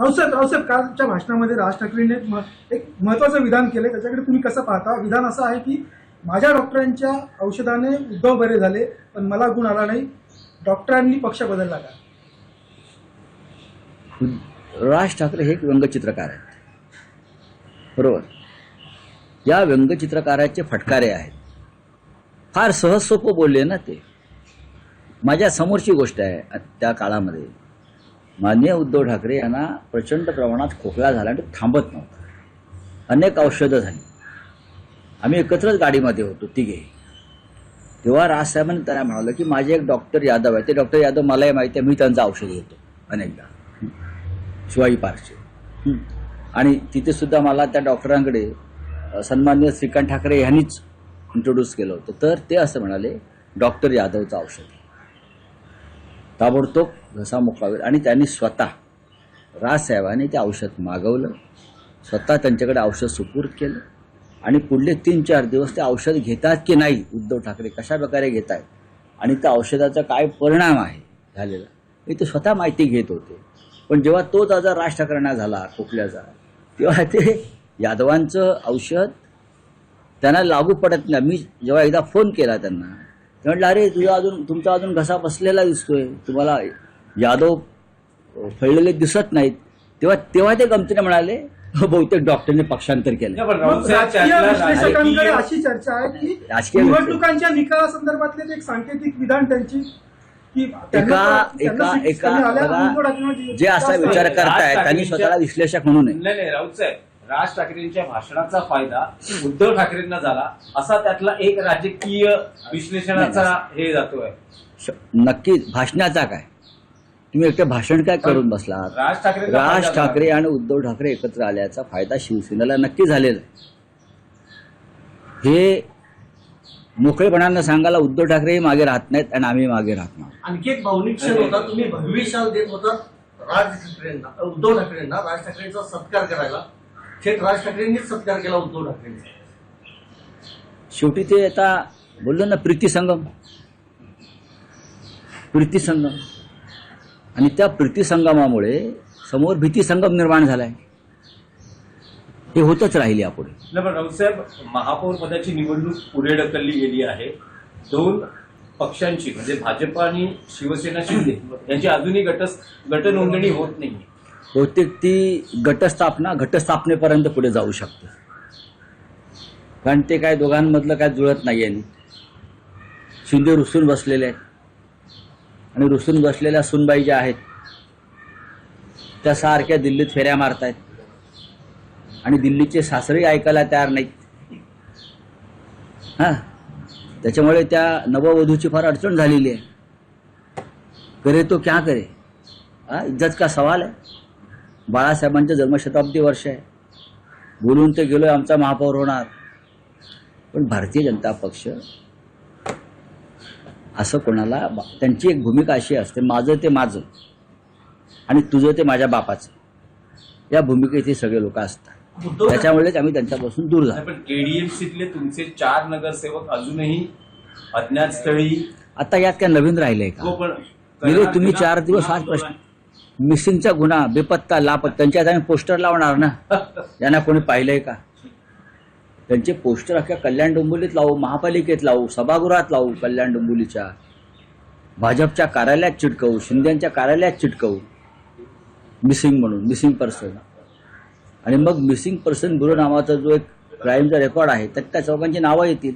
रावसाहेब कालच्या भाषणामध्ये राज ठाकरेंनी एक महत्वाचं विधान केलं, त्याच्याकडे तुम्ही कसं पाहता? विधान असं आहे की माझ्या डॉक्टरांच्या औषधाने उद्धव बरे झाले पण मला गुण आला नाही, डॉक्टरांनी पक्ष बदलला का? राज ठाकरे हे एक व्यंगचित्रकार आहेत, बरोबर. या व्यंगचित्रकाराचे फटकारे आहेत. फार सहज सोपं बोलले ना ते. माझ्या समोरची गोष्ट आहे. त्या काळामध्ये माननीय उद्धव ठाकरे यांना प्रचंड प्रमाणात खोकला झाला आणि थांबत नव्हता. अनेक औषधं झाली. आम्ही एकत्रच गाडीमध्ये होतो तिघे. तेव्हा राजसाहेबांनी त्यांना म्हणालं की माझे एक डॉक्टर यादव आहे, ते डॉक्टर यादव मलाही माहिती आहे, मी त्यांचं औषध घेतो अनेकदा, शिवाजी पार्कचे. आणि तिथे सुद्धा मला त्या डॉक्टरांकडे सन्माननीय श्रीकांत ठाकरे यांनीच इंट्रोड्यूस केलं होतं. तर ते असं म्हणाले डॉक्टर यादवचं औषध, ताबडतोब घसा मोकळा होईल. आणि त्यांनी स्वतः राजसाहेबांनी ते औषध मागवलं, स्वतः त्यांच्याकडे औषध सुपूर्द केलं. आणि पुढले 3-4 दिवस ते औषध घेतात की नाही, उद्धव ठाकरे कशा प्रकारे घेत आहेत आणि त्या औषधाचा काय परिणाम आहे झालेला, हे ते स्वतः माहिती घेत होते. पण जेव्हा तोच आजार राज ठाकरेंना झाला खोकल्याचा, तेव्हा ते यादवांचं औषध त्यांना लागू पडत नाही. मी जेव्हा एकदा फोन केला त्यांना, म्हटलं अरे तुमचा अजून घसा बसलेला दिसतोय, तुम्हाला यादव फळलेले दिसत नाहीत. तेव्हा ते गमतीने म्हणाले बहुतेक डॉक्टरने पक्षांतर केलं. राजकीय विश्लेषकांकडे अशी चर्चा आहे की निवडणुकांच्या निकालासंदर्भातले एक सांकेतिक विधान त्यांची की जे असा विचार करतायत त्यांनी स्वतःला विश्लेषक म्हणू नये. नाही राऊत साहेब, राज ठाकरेंच्या भाषणाचा फायदा उद्धव ठाकरेंना झाला असा त्यातला एक राजकीय विश्लेषणाचा हे जातोय. नक्कीच भाषणाचा काय, तुम्ही एकटं भाषण काय करून बसलात? राज ठाकरे आणि उद्धव ठाकरे एकत्र आल्याचा फायदा शिवसेनेला नक्की झालेला आहे. हे मोकळेपणानं सांगायला उद्धव ठाकरेही मागे राहत नाहीत आणि आम्ही मागे राहत नाही. आणखी एक भावनिक क्षण होता, तुम्ही भविष्यात देत होता राज ठाकरेंना, उद्धव ठाकरेंना राज ठाकरेंचा सत्कार करायला. थेट राज ठाकरेंनीच सत्कार केला उद्धव ठाकरेंचा. शेवटी ते आता बोललो ना, प्रीतिसंगम. आणि त्या प्रीतिसंगमामुळे समोर भीतीसंगम निर्माण झालाय. हे होतच राहील यापुढे. नाही पण राऊतसाहेब, महापौर पदाची निवडणूक पुढे ढकलली गेली आहे. 2 पक्षांची म्हणजे भाजप आणि शिवसेना शिंदे यांची अजूनही गट नोंदणी होत नाही. बहुतेक ती घटस्थापनेपर्यंत पुढे जाऊ शकते, कारण ते काय दोघांमधलं काय जुळत नाही आहे. शिंदे रुसून बसलेले आहेत आणि रुसून बसलेल्या सुनबाई ज्या आहेत त्या सारख्या दिल्लीत फेऱ्या मारतायत आणि दिल्लीचे सासरे ऐकायला तयार नाहीत. त्याच्यामुळे त्या नववधूची फार अडचण झालेली आहे. करे तो क्या करे, इज्जत का सवाल आहे. बाळासाहेबांचं जन्मशताब्दी वर्ष आहे, बोलून ते गेलोय आमचा महापौर होणार. पण भारतीय जनता पक्ष असं कोणाला, त्यांची एक भूमिका अशी असते, माझं ते माझं आणि तुझं ते माझ्या बापाचं, या भूमिकेत हे सगळे लोक असतात. त्याच्यामुळेच आम्ही त्यांच्यापासून दूर झालो. पण केडीएमसीतले तुमचे 4 नगरसेवक अजूनही अज्ञात स्थळी. आता यात काय नवीन राहिलंय का? तुम्ही 4 दिवस हाच प्रश्न, मिसिंगचा गुन्हा, बेपत्ता लापत्ता, त्यांच्यात आम्ही पोस्टर लावणार ना. यांना कोणी पाहिलंय का? त्यांचे पोस्टर अख्ख्या कल्याण डोंबिवलीत लावू, महापालिकेत लावू, सभागृहात लावू, कल्याण डोंबिवलीच्या भाजपच्या कार्यालयात चिटकवू, शिंदेच्या कार्यालयात चिटकवू, मिसिंग म्हणून, मिसिंग पर्सन. आणि मग मिसिंग पर्सन ब्युरो नावाचा जो एक क्राईमचा रेकॉर्ड आहे त्यात त्या चौघांची नावं येतील.